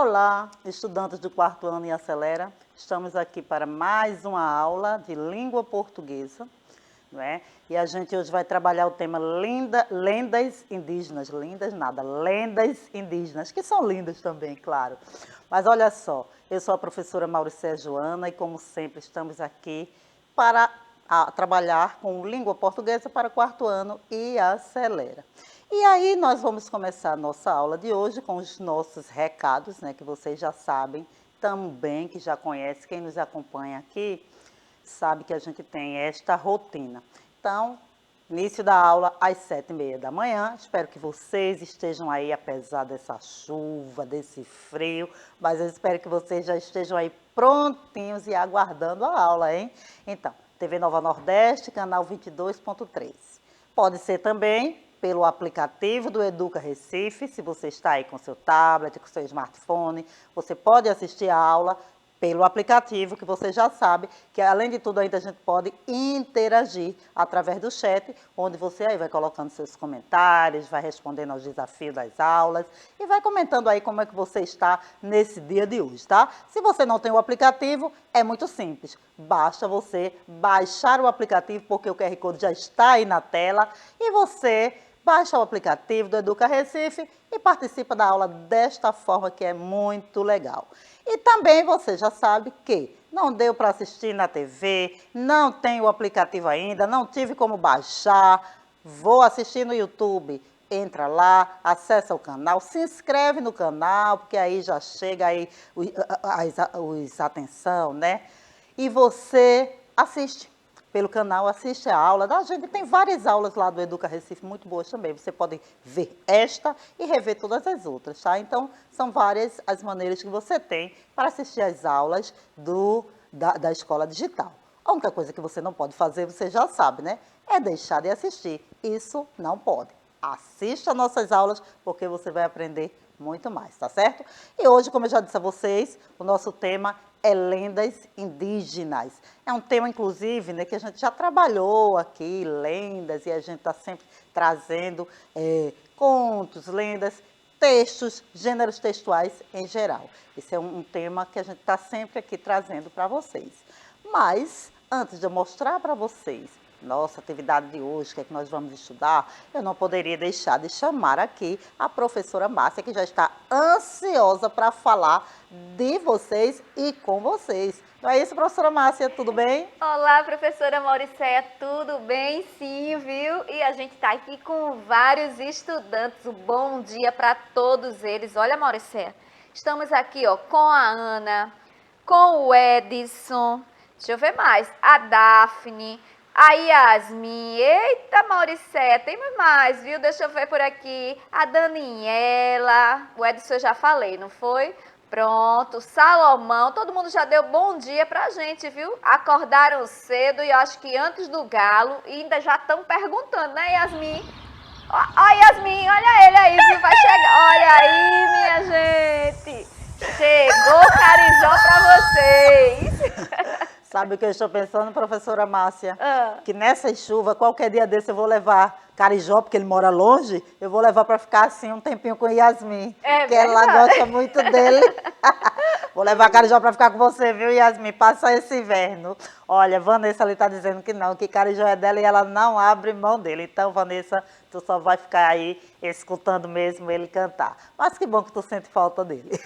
Olá, estudantes do quarto ano e Acelera. Estamos aqui para mais uma aula de língua portuguesa, não é? E a gente hoje vai trabalhar o tema lendas indígenas. Lindas nada, lendas indígenas, que são lindas também, claro. Mas olha só, eu sou a professora Mauricéia Joana e, como sempre, estamos aqui para trabalhar com língua portuguesa para quarto ano e Acelera. E aí nós vamos começar a nossa aula de hoje com os nossos recados, né, que vocês já sabem também, que já conhecem, quem nos acompanha aqui, sabe que a gente tem esta rotina. Então, início da aula às 7h30 da manhã, espero que vocês estejam aí, apesar dessa chuva, desse frio, mas eu espero que vocês já estejam aí prontinhos e aguardando a aula, hein? Então, TV Nova Nordeste, canal 22.3. Pode ser também pelo aplicativo do Educa Recife, se você está aí com seu tablet, com seu smartphone, você pode assistir a aula pelo aplicativo, que você já sabe, que além de tudo ainda a gente pode interagir através do chat, onde você aí vai colocando seus comentários, vai respondendo aos desafios das aulas e vai comentando aí como é que você está nesse dia de hoje, tá? Se você não tem o aplicativo, é muito simples, basta você baixar o aplicativo, porque o QR Code já está aí na tela e você baixa o aplicativo do Educa Recife e participa da aula desta forma, que é muito legal. E também você já sabe que não deu para assistir na TV, não tem o aplicativo ainda, não tive como baixar, vou assistir no YouTube. Entra lá, acessa o canal, se inscreve no canal, porque aí já chega aí os atenção, né? E você assiste pelo canal, assiste a aula da gente. Tem várias aulas lá do Educa Recife muito boas também. Você pode ver esta e rever todas as outras, tá? Então, são várias as maneiras que você tem para assistir às aulas da Escola Digital. A única coisa que você não pode fazer, você já sabe, né? É deixar de assistir. Isso não pode. Assista nossas aulas, porque você vai aprender muito mais, tá certo? E hoje, como eu já disse a vocês, o nosso tema é lendas indígenas. É um tema, inclusive, né, que a gente já trabalhou aqui, lendas, e a gente está sempre trazendo contos, lendas, textos, gêneros textuais em geral. Esse é um tema que a gente está sempre aqui trazendo para vocês. Mas, antes de eu mostrar para vocês nossa atividade de hoje, o que é que nós vamos estudar, eu não poderia deixar de chamar aqui a professora Márcia, que já está ansiosa para falar de vocês e com vocês. Não é isso, professora Márcia? Tudo bem? Olá, professora Mauricéia, tudo bem? Sim, viu? E a gente está aqui com vários estudantes. Um bom dia para todos eles. Olha, Mauricéia, estamos aqui ó, com a Ana, com o Edson, deixa eu ver mais, a Daphne, a Yasmin, eita Mauricéia, tem mais, viu? Deixa eu ver por aqui, a Daniela, o Edson eu já falei, não foi? Pronto, Salomão, todo mundo já deu bom dia pra gente, viu? Acordaram cedo e acho que antes do galo e ainda já estão perguntando, né, Yasmin? Ó, Yasmin, olha ele aí, viu? Vai chegar, olha aí, minha gente. Chegou o carijó pra vocês. Sabe o que eu estou pensando, professora Márcia? Que nessa chuva, qualquer dia desse eu vou levar carijó, porque ele mora longe, eu vou levar para ficar assim um tempinho com Yasmin, que ela gosta muito dele. Vou levar carijó para ficar com você, viu, Yasmin? Passa esse inverno. Olha, Vanessa ali está dizendo que não, que carijó é dela e ela não abre mão dele. Então, Vanessa, tu só vai ficar aí escutando mesmo ele cantar. Mas que bom que tu sente falta dele.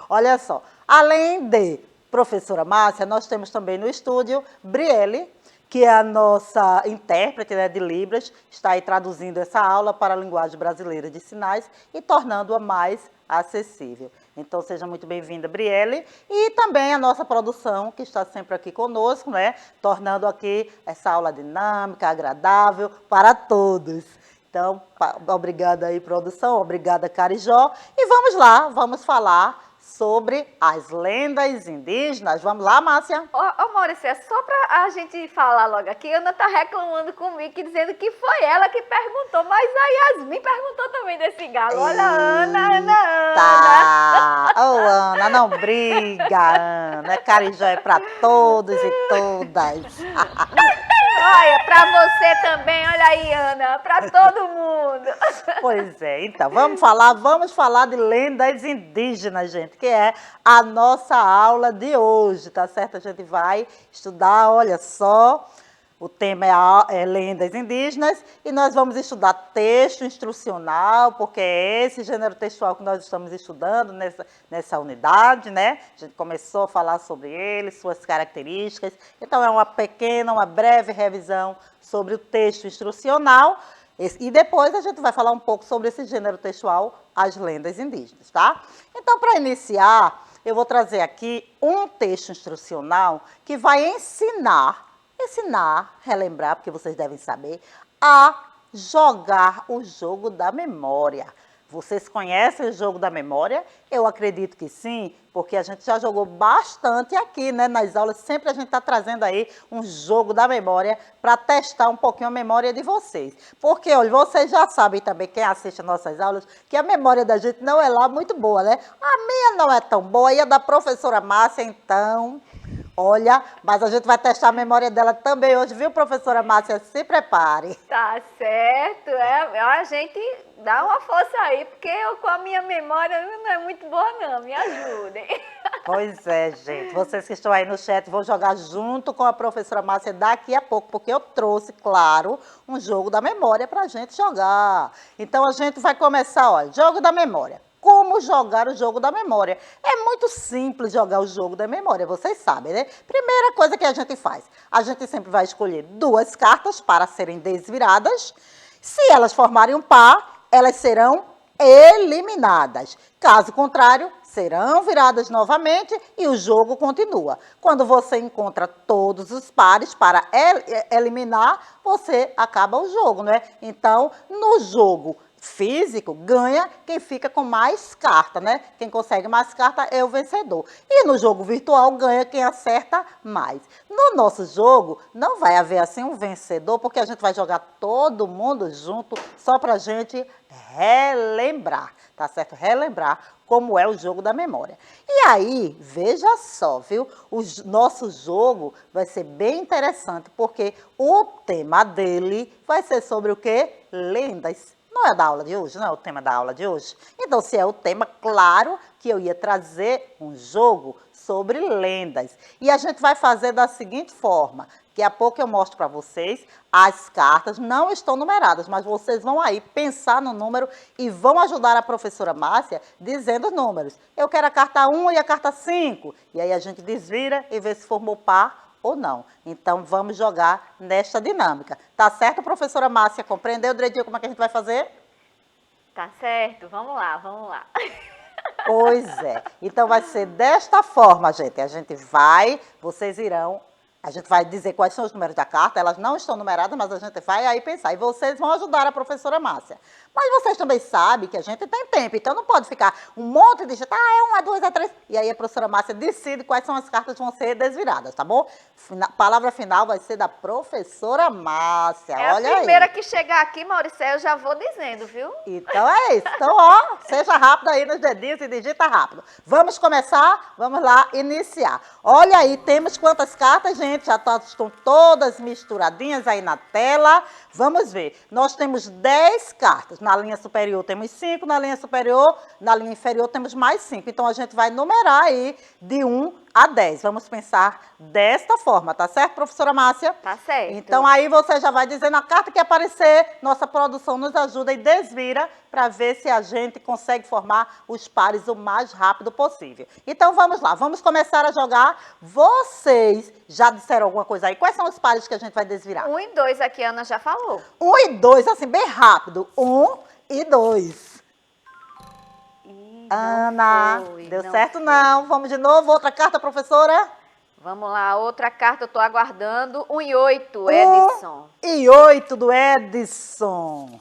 Olha só, além de professora Márcia, nós temos também no estúdio Brielle, que é a nossa intérprete, né, de Libras, está aí traduzindo essa aula para a linguagem brasileira de sinais e tornando-a mais acessível. Então, seja muito bem-vinda, Brielle. E também a nossa produção, que está sempre aqui conosco, né, tornando aqui essa aula dinâmica, agradável para todos. Então, obrigada aí, produção, obrigada, Carijó. E vamos lá, vamos falar sobre as lendas indígenas. Vamos lá, Márcia? Ô, Maurícia, só pra a gente falar logo aqui, a Ana tá reclamando comigo, dizendo que foi ela que perguntou, mas a Yasmin perguntou também desse galo. Olha, Ana. Tá. Ô, Ana, não briga, Ana. Carijó é pra todos e todas. Olha, pra para você também, olha aí, Ana, para todo mundo. Pois é, então vamos falar de lendas indígenas, gente, que é a nossa aula de hoje, tá certo? A gente vai estudar, olha só, o tema é lendas indígenas e nós vamos estudar texto instrucional, porque é esse gênero textual que nós estamos estudando nessa unidade, né? A gente começou a falar sobre ele, suas características, então é uma breve revisão sobre o texto instrucional. E depois a gente vai falar um pouco sobre esse gênero textual, as lendas indígenas, tá? Então, para iniciar, eu vou trazer aqui um texto instrucional que vai ensinar, relembrar, porque vocês devem saber, a jogar o jogo da memória. Vocês conhecem o jogo da memória? Eu acredito que sim, porque a gente já jogou bastante aqui, né? Nas aulas, sempre a gente está trazendo aí um jogo da memória para testar um pouquinho a memória de vocês. Porque, olha, vocês já sabem também, quem assiste nossas aulas, que a memória da gente não é lá muito boa, né? A minha não é tão boa, e a da professora Márcia, então... Olha, mas a gente vai testar a memória dela também hoje, viu, professora Márcia? Se prepare. Tá certo, a gente dá uma força aí, porque eu com a minha memória não é muito boa não, me ajudem. Pois é, gente, vocês que estão aí no chat, vou jogar junto com a professora Márcia daqui a pouco, porque eu trouxe, claro, um jogo da memória para a gente jogar. Então a gente vai começar, olha, jogo da memória. Como jogar o jogo da memória? É muito simples jogar o jogo da memória, vocês sabem, né? Primeira coisa que a gente faz, a gente sempre vai escolher duas cartas para serem desviradas. Se elas formarem um par, elas serão eliminadas. Caso contrário, serão viradas novamente e o jogo continua. Quando você encontra todos os pares para eliminar, você acaba o jogo, né? Então, no jogo físico, ganha quem fica com mais carta, né? Quem consegue mais carta é o vencedor. E no jogo virtual, ganha quem acerta mais. No nosso jogo, não vai haver assim um vencedor, porque a gente vai jogar todo mundo junto, só pra gente relembrar, tá certo? Relembrar como é o jogo da memória. E aí, veja só, viu? O nosso jogo vai ser bem interessante, porque o tema dele vai ser sobre o quê? Lendas. Não é da aula de hoje, não é o tema da aula de hoje? Então, se é o tema, claro que eu ia trazer um jogo sobre lendas. E a gente vai fazer da seguinte forma, daqui a pouco eu mostro para vocês, as cartas não estão numeradas, mas vocês vão aí pensar no número e vão ajudar a professora Márcia dizendo os números. Eu quero a carta 1 e a carta 5. E aí a gente desvira e vê se formou par ou não. Então, vamos jogar nesta dinâmica. Tá certo, professora Márcia? Compreendeu direitinho como é que a gente vai fazer? Tá certo, vamos lá, vamos lá. Pois é. Então, vai ser desta forma, gente. A gente vai dizer quais são os números da carta, elas não estão numeradas, mas a gente vai aí pensar. E vocês vão ajudar a professora Márcia. Mas vocês também sabem que a gente tem tempo, então não pode ficar um monte de gente, é 1, é 2, é 3. E aí a professora Márcia decide quais são as cartas que vão ser desviradas, tá bom? Palavra final vai ser da professora Márcia, olha aí. É a primeira que chegar aqui, Maurício, eu já vou dizendo, viu? Então é isso. Então, ó, seja rápido aí nos dedinhos e digita rápido. Vamos começar? Vamos lá, iniciar. Olha aí, temos quantas cartas, gente? Já estão todas misturadinhas aí na tela. Vamos ver. Nós temos 10 cartas. Na linha superior temos 5, na linha inferior temos mais 5. Então, a gente vai numerar aí de 1 a 10. Vamos pensar desta forma, tá certo, professora Márcia? Tá certo. Então, aí você já vai dizendo a carta que aparecer, nossa produção nos ajuda e desvira para ver se a gente consegue formar os pares o mais rápido possível. Então, vamos lá, vamos começar a jogar. Vocês já disseram alguma coisa aí? Quais são os pares que a gente vai desvirar? 1 e 2 aqui, a Ana já falou. 1 e 2, assim, bem rápido. 1 e 2. Ana, deu certo não? Vamos de novo, outra carta, professora? Vamos lá, outra carta, eu tô aguardando. 1 e 8, Edson. 1 e 8 do Edson.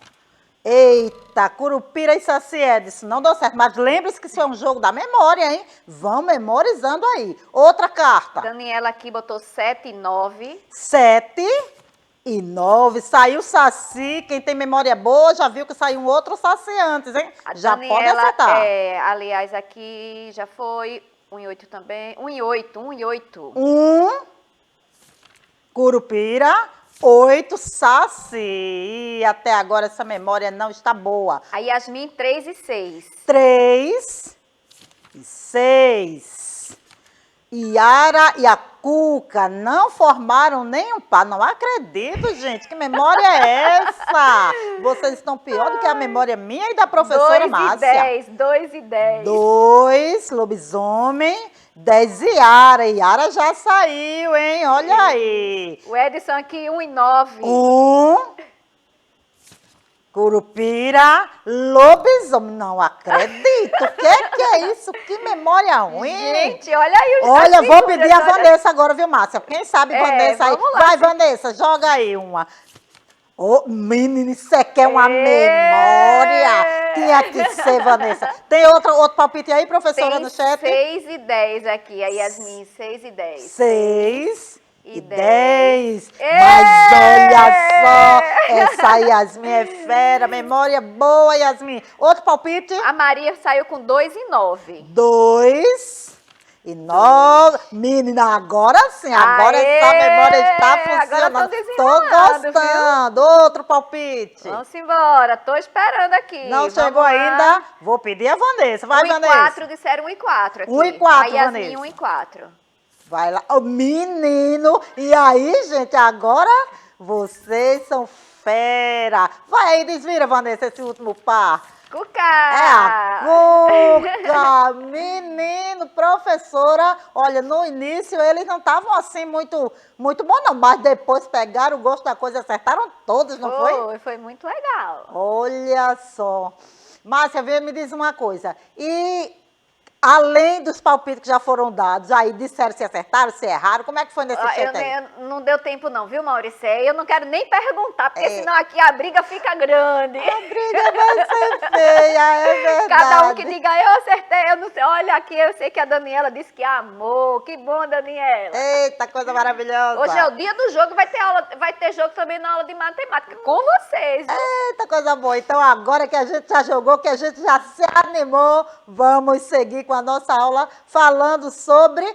Eita, Curupira e Saci, Edson, não deu certo. Mas lembre-se que isso é um jogo da memória, hein? Vão memorizando aí. Outra carta. Daniela aqui botou 7 e 9. 7 e 9. Saiu Saci. Quem tem memória boa já viu que saiu um outro Saci antes, hein? A já Daniela, pode acertar. Aliás, aqui já foi 1 e 8 também. 1 e 8, 1 e 8. 1, Curupira. 8, Saci. E até agora essa memória não está boa. A Yasmin, 3 e 6. 3 e 6. Yara e a Cuca não formaram nenhum par. Não acredito, gente. Que memória é essa? Vocês estão pior do que a memória minha e da professora Márcia. 2 e 10. 2, lobisomem. 10, Yara. Yara já saiu, hein? Olha aí. O Edson aqui, 1 e 9. 1, Curupira, lobisomem. Não acredito. O que é isso? Que memória ruim. Gente, olha aí. Olha, vou pedir a Vanessa agora, viu, Márcia? Quem sabe Vanessa aí. Vamos lá. Vai, Vanessa, joga aí uma. Ô, menina, isso aqui é uma memória. Tinha que ser, Vanessa. Tem outro palpite aí, professora, Tem no chat? 6 e 10 aqui, a Yasmin, 6 e 10. 6 e 10. 10. Mas olha só, essa Yasmin é fera. Memória boa, Yasmin. Outro palpite? A Maria saiu com 2 e 9. 2 e 9. Menina, agora sim, agora essa memória está funcionando. Agora Tô gostando. Outro palpite. Vamos embora, tô esperando aqui. Não Vamos chegou lá. ainda? Vou pedir a Vanessa. Vai, 1 e Vanessa. 4, disseram 1 e 4 aqui. 1 e 4, a Yasmin, Vanessa. 1 e 4. Vai lá. Ô, menino. E aí, gente, agora vocês são fera. Vai aí, desvira, Vanessa, esse último par. Cuca! É a Cuca, menino, professora. Olha, no início eles não estavam assim muito bom não, mas depois pegaram o gosto da coisa e acertaram todos, não foi? Foi muito legal. Olha só. Márcia, me diz uma coisa. E além dos palpites que já foram dados, aí disseram se acertaram, se erraram, como é que foi nesse chat aí? Não deu tempo não, viu, Maurício? Eu não quero nem perguntar, porque senão aqui a briga fica grande. A briga vai ser feia, é verdade. Cada um que diga, eu acertei, eu não sei. Olha aqui, eu sei que a Daniela disse que amor. Que bom, Daniela. Eita, coisa maravilhosa. Hoje é o dia do jogo, vai ter jogo também na aula de matemática, com vocês. Viu? Eita, coisa boa. Então, agora que a gente já jogou, que a gente já se animou, vamos seguir com a nossa aula falando sobre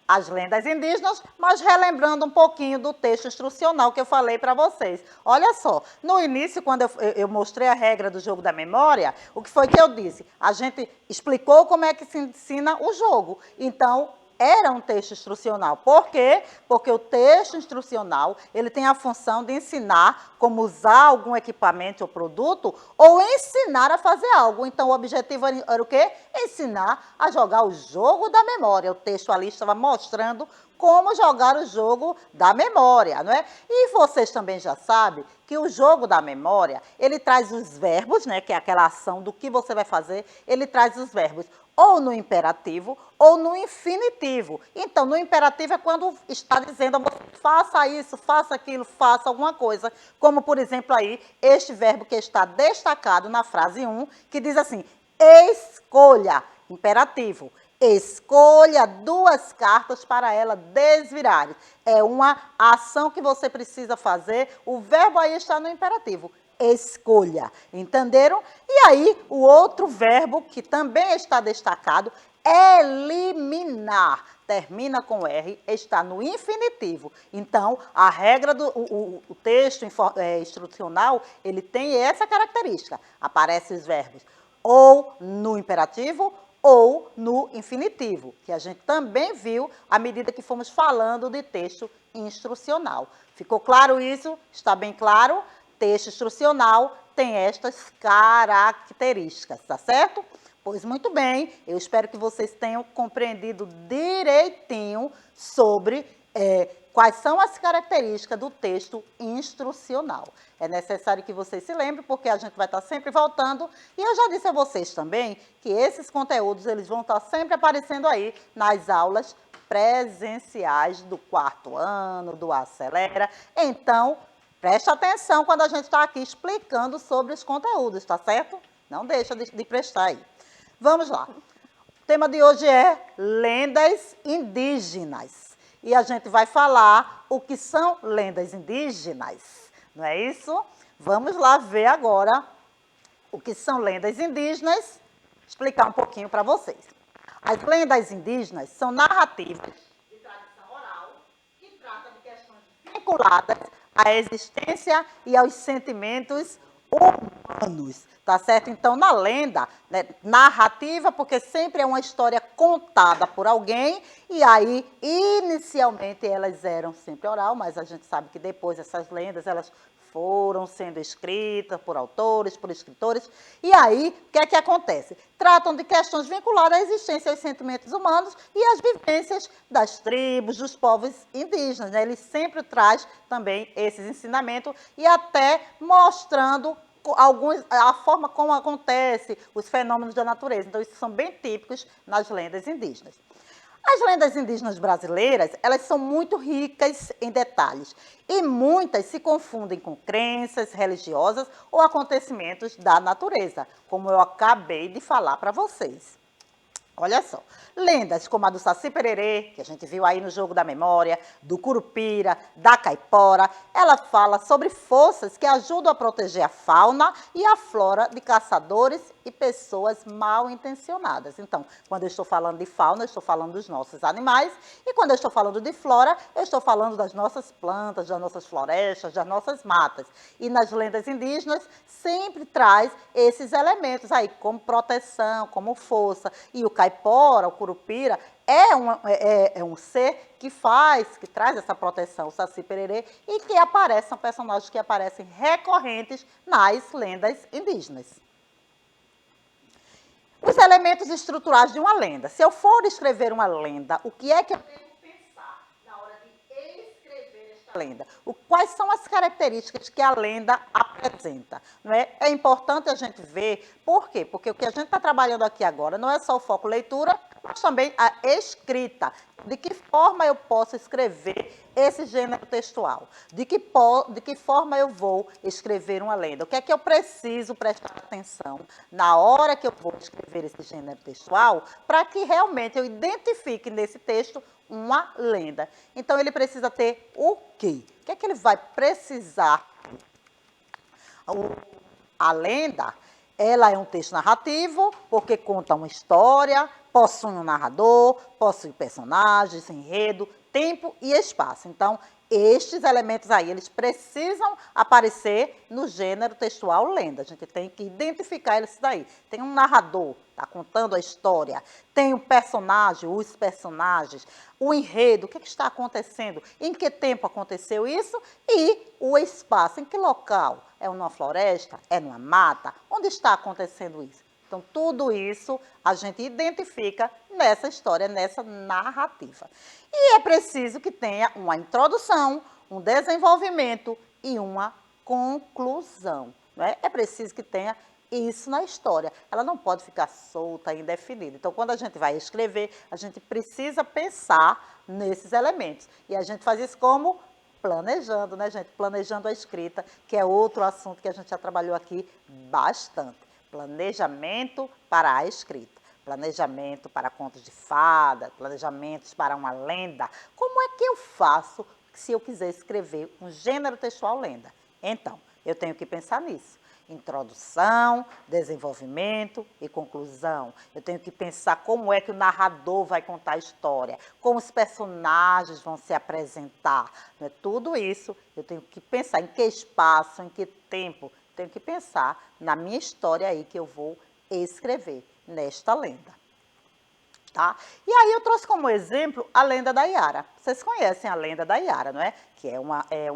as lendas indígenas, mas relembrando um pouquinho do texto instrucional que eu falei para vocês. Olha só, no início, quando eu mostrei a regra do jogo da memória, o que foi que eu disse? A gente explicou como é que se ensina o jogo. Então, era um texto instrucional. Por quê? Porque o texto instrucional, ele tem a função de ensinar como usar algum equipamento ou produto ou ensinar a fazer algo. Então, o objetivo era o quê? Ensinar a jogar o jogo da memória. O texto ali estava mostrando como jogar o jogo da memória, não é? E vocês também já sabem que o jogo da memória, ele traz os verbos, né, que é aquela ação do que você vai fazer, ele traz os verbos ou no imperativo ou no infinitivo. Então, no imperativo é quando está dizendo a você, faça isso, faça aquilo, faça alguma coisa. Como, por exemplo, aí, este verbo que está destacado na frase 1, que diz assim, escolha, imperativo. Escolha 2 cartas para ela desvirar. É uma ação que você precisa fazer. O verbo aí está no imperativo. Escolha. Entenderam? E aí, o outro verbo que também está destacado, eliminar. Termina com R, está no infinitivo. Então, a regra do o texto instrucional, ele tem essa característica. Aparecem os verbos ou no imperativo ou no infinitivo, que a gente também viu à medida que fomos falando de texto instrucional. Ficou claro isso? Está bem claro? Texto instrucional tem estas características, tá certo? Pois muito bem, eu espero que vocês tenham compreendido direitinho sobre quais são as características do texto instrucional. É necessário que vocês se lembrem, porque a gente vai estar sempre voltando. E eu já disse a vocês também que esses conteúdos eles vão estar sempre aparecendo aí nas aulas presenciais do 4º ano, do Acelera. Então, preste atenção quando a gente está aqui explicando sobre os conteúdos, tá certo? Não deixa de prestar aí. Vamos lá. O tema de hoje é lendas indígenas. E a gente vai falar o que são lendas indígenas, não é isso? Vamos lá ver agora o que são lendas indígenas, explicar um pouquinho para vocês. As lendas indígenas são narrativas de tradição oral que tratam de questões vinculadas à existência e aos sentimentos humanos, tá certo? Então, na lenda, né, narrativa, porque sempre é uma história contada por alguém, e aí, inicialmente, elas eram sempre oral, mas a gente sabe que depois essas lendas, elas foram sendo escritas por autores, por escritores, e aí, o que é que acontece? Tratam de questões vinculadas à existência e aos sentimentos humanos e às vivências das tribos, dos povos indígenas, né? Ele sempre traz também esses ensinamentos e até mostrando a forma como acontece os fenômenos da natureza. Então, isso são bem típicos nas lendas indígenas. As lendas indígenas brasileiras, elas são muito ricas em detalhes e muitas se confundem com crenças religiosas ou acontecimentos da natureza, como eu acabei de falar para vocês. Olha só, lendas como a do Saci-Pererê, que a gente viu aí no Jogo da Memória, do Curupira, da Caipora, ela fala sobre forças que ajudam a proteger a fauna e a flora de caçadores e pessoas mal intencionadas. Então, quando eu estou falando de fauna, eu estou falando dos nossos animais, e quando eu estou falando de flora, eu estou falando das nossas plantas, das nossas florestas, das nossas matas. E nas lendas indígenas, sempre traz esses elementos aí, como proteção, como força. E o caipora, o curupira, é um ser que traz essa proteção, o Saci-Pererê, e que são personagens que aparecem recorrentes nas lendas indígenas. Os elementos estruturais de uma lenda. Se eu for escrever uma lenda, o que é que eu devo pensar na hora de escrever esta lenda? Quais são as características que a lenda apresenta? Não é? É importante a gente ver, por quê? Porque o que a gente está trabalhando aqui agora não é só o foco leitura, mas também a escrita. De que forma eu posso escrever esse gênero textual? De que forma eu vou escrever uma lenda? O que é que eu preciso prestar atenção na hora que eu vou escrever esse gênero textual para que realmente eu identifique nesse texto uma lenda? Então, ele precisa ter o quê? O que é que ele vai precisar? A lenda, ela é um texto narrativo, porque conta uma história, possui um narrador, possui personagens, enredo, tempo e espaço. Então, estes elementos aí, eles precisam aparecer no gênero textual lenda. A gente tem que identificar eles daí. Tem um narrador, está contando a história. Tem um personagem, os personagens. O enredo, o que está acontecendo? Em que tempo aconteceu isso? E o espaço, em que local? É numa floresta? É numa mata? Onde está acontecendo isso? Então, tudo isso a gente identifica nessa história, nessa narrativa. E é preciso que tenha uma introdução, um desenvolvimento e uma conclusão. Né? É preciso que tenha isso na história. Ela não pode ficar solta, indefinida. Então, quando a gente vai escrever, a gente precisa pensar nesses elementos. E a gente faz isso como? Planejando, né, gente? Planejando a escrita, que é outro assunto que a gente já trabalhou aqui bastante. Planejamento para a escrita, planejamento para contos de fada, planejamentos para uma lenda. Como é que eu faço se eu quiser escrever um gênero textual lenda? Então, eu tenho que pensar nisso. Introdução, desenvolvimento e conclusão. Eu tenho que pensar como é que o narrador vai contar a história, como os personagens vão se apresentar. Não é? Tudo isso eu tenho que pensar em que espaço, em que tempo. Tenho que pensar na minha história aí que eu vou escrever nesta lenda. Tá? E aí eu trouxe como exemplo a lenda da Iara. Vocês conhecem a lenda da Iara, não é? Que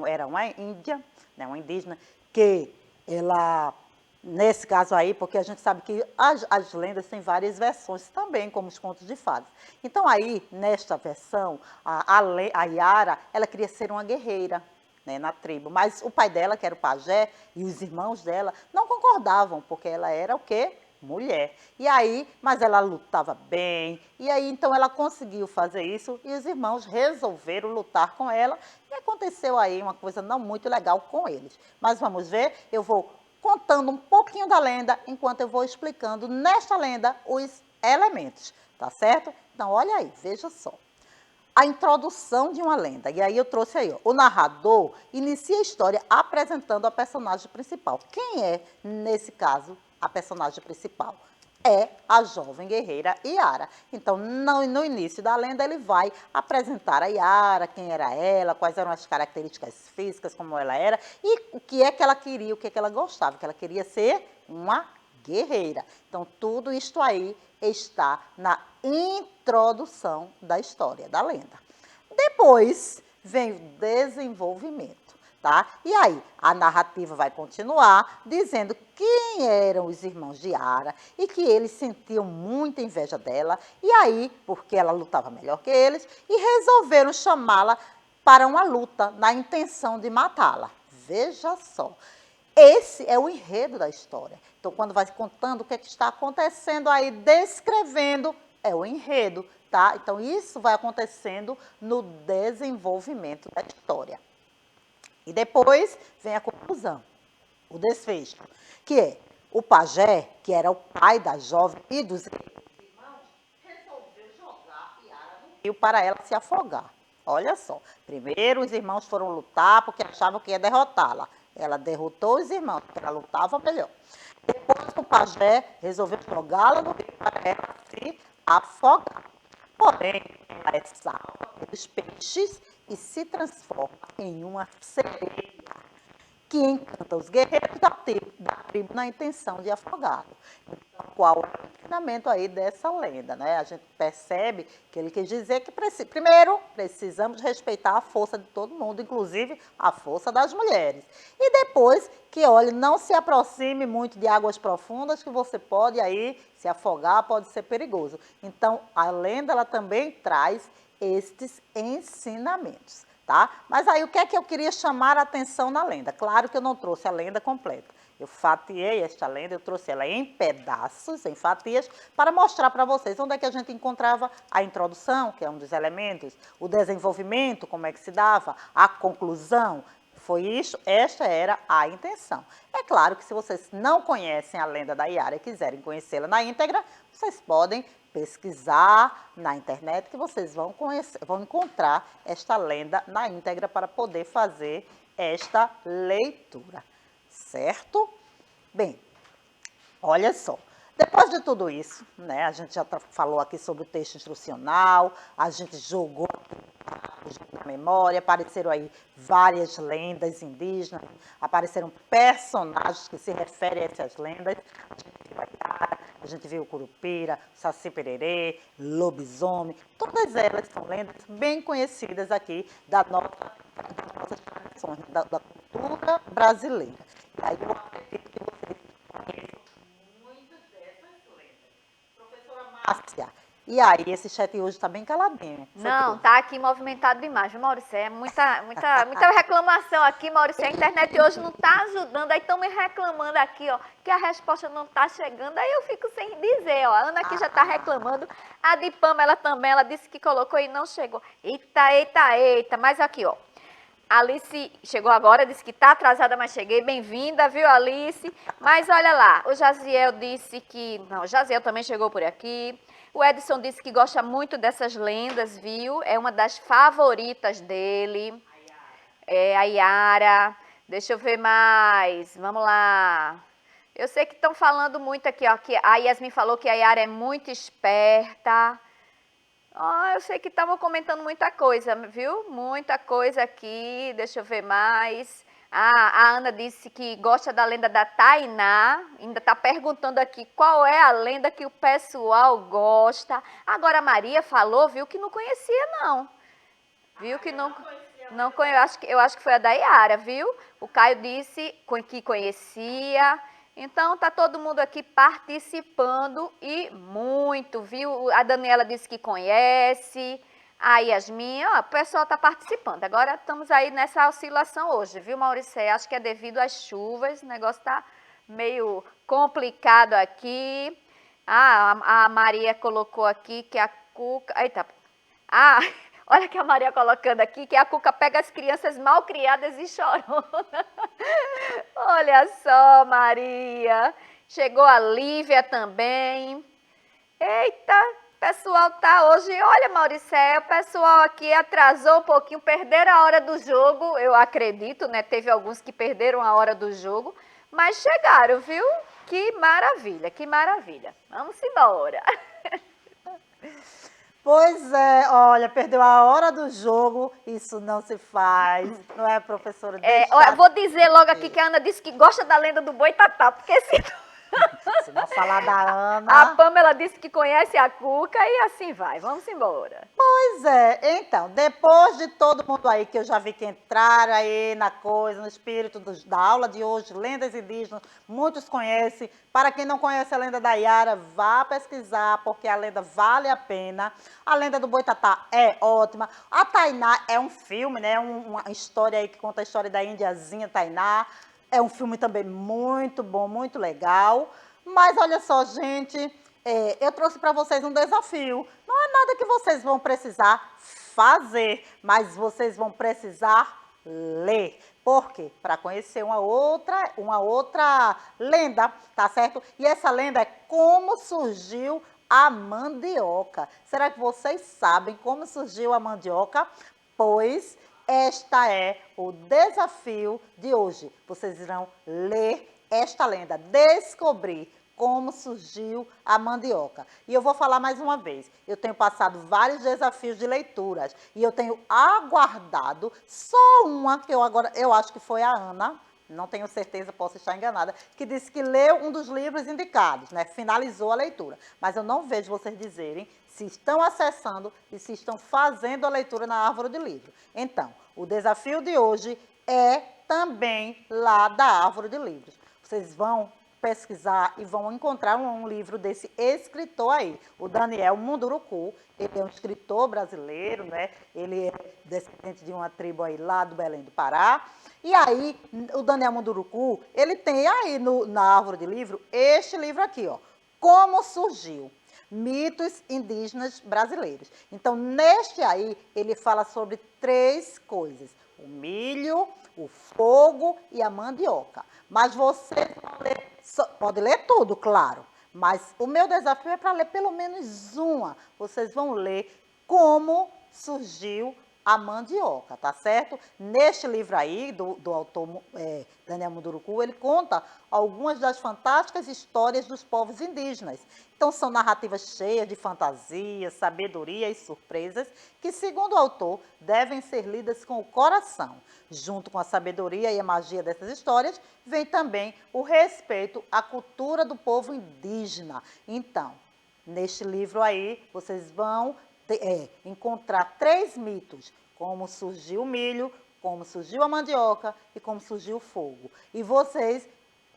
era uma índia, né, uma indígena, que ela, nesse caso aí, porque a gente sabe que as lendas têm várias versões também, como os contos de fadas. Então aí, nesta versão, a Iara, ela queria ser uma guerreira, né, na tribo, mas o pai dela, que era o pajé, e os irmãos dela não concordavam, porque ela era o quê? Mulher. E aí, mas ela lutava bem, e aí então ela conseguiu fazer isso, e os irmãos resolveram lutar com ela, e aconteceu aí uma coisa não muito legal com eles. Mas vamos ver, eu vou contando um pouquinho da lenda, enquanto eu vou explicando nesta lenda os elementos, tá certo? Então, olha aí, veja só. A introdução de uma lenda. E aí eu trouxe aí, ó, o narrador inicia a história apresentando a personagem principal. Quem é, nesse caso, a personagem principal? é a jovem guerreira Yara. Então, no início da lenda, ele vai apresentar a Yara, quem era ela, quais eram as características físicas, como ela era, e o que é que ela queria, o que é que ela gostava, que ela queria ser uma guerreira. Então, tudo isto aí está na introdução da história, da lenda. Depois vem o desenvolvimento. Tá? E aí, a narrativa vai continuar dizendo quem eram os irmãos de Yara e que eles sentiam muita inveja dela, e aí, porque ela lutava melhor que eles, e resolveram chamá-la para uma luta, na intenção de matá-la. Veja só, esse é o enredo da história. Então, quando vai contando o que está acontecendo aí, descrevendo, é o enredo, tá? Então, isso vai acontecendo no desenvolvimento da história. E depois vem a conclusão, o desfecho, que é o pajé, que era o pai da jovem e dos irmãos, resolveu jogar Yara no rio para ela se afogar. Olha só, primeiro os irmãos foram lutar porque achavam que ia derrotá-la. Ela derrotou os irmãos, porque ela lutava melhor. Depois o pajé resolveu jogá-la no rio para ela se afogar. Porém, ela é salva pelos peixes e se transforma em uma sereia que encanta os guerreiros da tribo na intenção de afogá-lo. Então, qual é o ensinamento aí dessa lenda, né? A gente percebe que ele quis dizer que, primeiro, precisamos respeitar a força de todo mundo, inclusive a força das mulheres. E depois, que, olha, não se aproxime muito de águas profundas, que você pode aí se afogar, pode ser perigoso. Então, a lenda, ela também traz estes ensinamentos. Tá? Mas aí o que é que eu queria chamar a atenção na lenda? Claro que eu não trouxe a lenda completa. Eu fatiei esta lenda, eu trouxe ela em pedaços, em fatias, para mostrar para vocês onde é que a gente encontrava a introdução, que é um dos elementos, o desenvolvimento, como é que se dava, a conclusão. Foi isso, esta era a intenção. É claro que se vocês não conhecem a lenda da Yara e quiserem conhecê-la na íntegra, vocês podem pesquisar na internet que vocês vão encontrar esta lenda na íntegra para poder fazer esta leitura, certo? Bem, olha só, depois de tudo isso, né, a gente já falou aqui sobre o texto instrucional, a gente jogou na memória, apareceram aí várias lendas indígenas, apareceram personagens que se referem a essas lendas. A gente viu a Yara, a gente viu o Curupira, o Saci-Pererê, lobisomem, todas elas são lendas bem conhecidas aqui das nossas tradições, da cultura brasileira. E aí eu acredito que vocês conheçam muitas dessas lendas. Professora Márcia, e aí, esse chat hoje está bem caladinho. Não, tá aqui movimentado demais, viu, Maurício? É muita reclamação aqui, Maurício. A internet hoje não está ajudando. Aí estão me reclamando aqui, ó, que a resposta não está chegando. Aí eu fico sem dizer, ó. A Ana aqui já está reclamando. A de Pama, ela também, ela disse que colocou e não chegou. Eita, eita, eita. Mas aqui, ó. Alice chegou agora, disse que está atrasada, mas cheguei. Bem-vinda, viu, Alice? Mas olha lá, o Jaziel disse que... Não, o Jaziel também chegou por aqui. O Edson disse que gosta muito dessas lendas, viu? É uma das favoritas dele. É a Yara. Deixa eu ver mais. Vamos lá. Eu sei que estão falando muito aqui, ó. Que a Yasmin falou que a Yara é muito esperta. Eu sei que estavam comentando muita coisa, viu? Muita coisa aqui. Deixa eu ver mais. A Ana disse que gosta da lenda da Tainá, ainda está perguntando aqui qual é a lenda que o pessoal gosta. Agora a Maria falou, viu, que não conhecia não. Viu que não conhecia. Eu acho que foi a da Yara, viu? O Caio disse que conhecia. Então tá todo mundo aqui participando e muito, viu? A Daniela disse que conhece. A Yasmin, ó, o pessoal está participando. Agora estamos aí nessa oscilação hoje, viu, Maurício? Acho que é devido às chuvas, o negócio está meio complicado aqui. A Maria colocou aqui que a Cuca... Eita! Olha que a Maria colocando aqui, que a Cuca pega as crianças mal criadas e chorona. Olha só, Maria. Chegou a Lívia também. Eita! O pessoal tá hoje, olha, Maurício, o pessoal aqui atrasou um pouquinho, perderam a hora do jogo, eu acredito, né? Teve alguns que perderam a hora do jogo, mas chegaram, viu? Que maravilha, que maravilha. Vamos embora. Pois é, olha, perdeu a hora do jogo, isso não se faz, não é, professora? Olha, eu vou dizer logo aqui que a Ana disse que gosta da lenda do Boitatá, porque Se não falar da a Ana... Pamela disse que conhece a Cuca e assim vai. Vamos embora. Pois é, então, depois de todo mundo aí, que eu já vi que entraram aí na coisa, no espírito da aula de hoje, lendas indígenas, muitos conhecem. Para quem não conhece a lenda da Yara, vá pesquisar, porque a lenda vale a pena. A lenda do Boitatá é ótima. A Tainá é um filme, né? Uma história aí que conta a história da indiazinha Tainá. É um filme também muito bom, muito legal. Mas olha só, gente, eu trouxe para vocês um desafio. Não é nada que vocês vão precisar fazer, mas vocês vão precisar ler. Por quê? Para conhecer uma outra lenda, tá certo? E essa lenda é como surgiu a mandioca. Será que vocês sabem como surgiu a mandioca? Pois esta é o desafio de hoje. Vocês irão ler esta lenda, descobrir como surgiu a mandioca. E eu vou falar mais uma vez, eu tenho passado vários desafios de leituras e eu tenho aguardado só uma, que eu acho que foi a Ana, não tenho certeza, posso estar enganada, que disse que leu um dos livros indicados, né? Finalizou a leitura. Mas eu não vejo vocês dizerem se estão acessando e se estão fazendo a leitura na árvore de livro. Então, o desafio de hoje é também lá da árvore de livros. Vocês vão pesquisar e vão encontrar um livro desse escritor aí, o Daniel Munduruku. Ele é um escritor brasileiro, né? Ele é descendente de uma tribo aí lá do Belém do Pará. E aí, o Daniel Munduruku, ele tem aí na árvore de livro, este livro aqui, ó, Como Surgiu, Mitos Indígenas Brasileiros. Então, neste aí, ele fala sobre 3 coisas, o milho, o fogo e a mandioca. Mas você pode ler tudo, claro, mas o meu desafio é para ler pelo menos uma. Vocês vão ler como surgiu a mandioca, tá certo? Neste livro aí, do autor Daniel Munduruku, ele conta algumas das fantásticas histórias dos povos indígenas. Então, são narrativas cheias de fantasia, sabedoria e surpresas que, segundo o autor, devem ser lidas com o coração. Junto com a sabedoria e a magia dessas histórias, vem também o respeito à cultura do povo indígena. Então, neste livro aí, vocês vão encontrar 3 mitos, como surgiu o milho, como surgiu a mandioca e como surgiu o fogo. E vocês,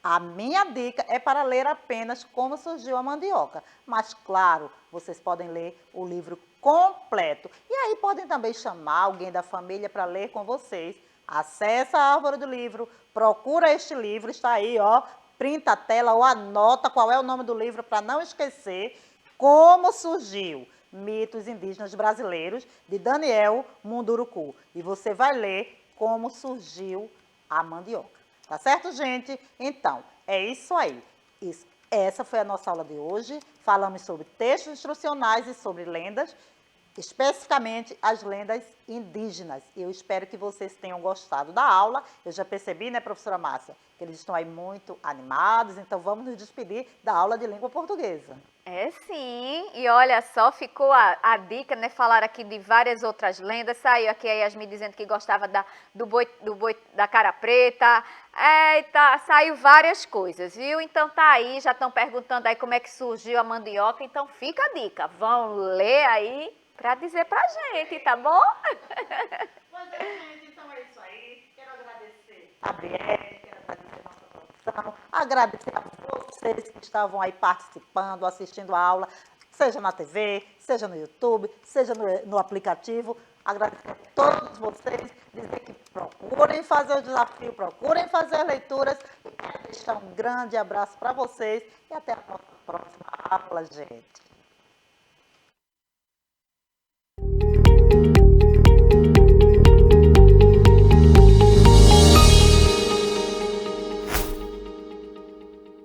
a minha dica é para ler apenas como surgiu a mandioca. Mas, claro, vocês podem ler o livro completo. E aí podem também chamar alguém da família para ler com vocês. Acesse a árvore do livro, procura este livro, está aí, ó, printa a tela ou anota qual é o nome do livro para não esquecer. Como surgiu Mitos Indígenas Brasileiros, de Daniel Munduruku. E você vai ler como surgiu a mandioca. Tá certo, gente? Então, é isso aí. Essa foi a nossa aula de hoje. Falamos sobre textos instrucionais e sobre lendas, especificamente as lendas indígenas. Eu espero que vocês tenham gostado da aula. Eu já percebi, né, professora Márcia, que eles estão aí muito animados. Então, vamos nos despedir da aula de língua portuguesa. É sim, e olha só, ficou a dica, né? Falaram aqui de várias outras lendas. Saiu aqui a Yasmin dizendo que gostava do boi da cara preta. Saiu várias coisas, viu? Então tá aí, já estão perguntando aí como é que surgiu a mandioca. Então fica a dica, vão ler aí para dizer pra gente, tá bom? Pois é, gente, então é isso aí. Quero agradecer a Brienne, quero agradecer a nossa produção, agradecer a vocês que estavam aí participando, assistindo a aula, seja na TV, seja no YouTube, seja no aplicativo. Agradecer a todos vocês, dizer que procurem fazer o desafio, procurem fazer as leituras e quero deixar um grande abraço para vocês e até a nossa próxima aula, gente.